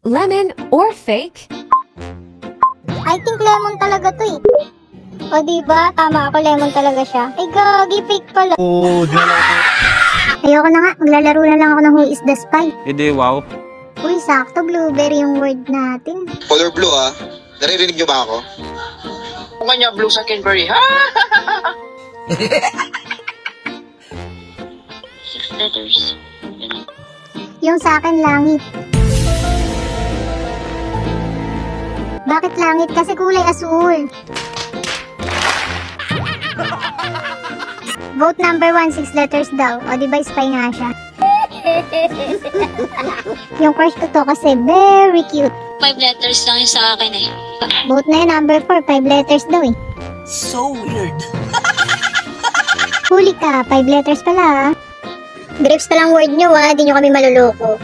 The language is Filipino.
lemon, or fake? I think lemon talaga to eh. O diba? Tama ako, lemon talaga siya. Ay gagi, fake pala. Oo, di na lang ako. Ayoko na nga, maglalaro na lang ako ng Who is the Spy. Hindi, wow. Uy, sakto, blueberry yung word natin. Color blue ah. Naririnig niyo ba ako? Kung kanya blue sa Canberry, ha? 6 letters. Yung sa akin, langit. Bakit langit? Kasi kulay asul. Vote number 1, 6 letters daw. O diba, spy nga siya. Yung crush ko to kasi very cute. 5 letters lang yung sa akin eh. Vote na yun, number 4, 5 letters daw eh. So weird. Huli ka, 5 letters pala ah. Grapes na lang word nyo ah, di nyo kami maluloko.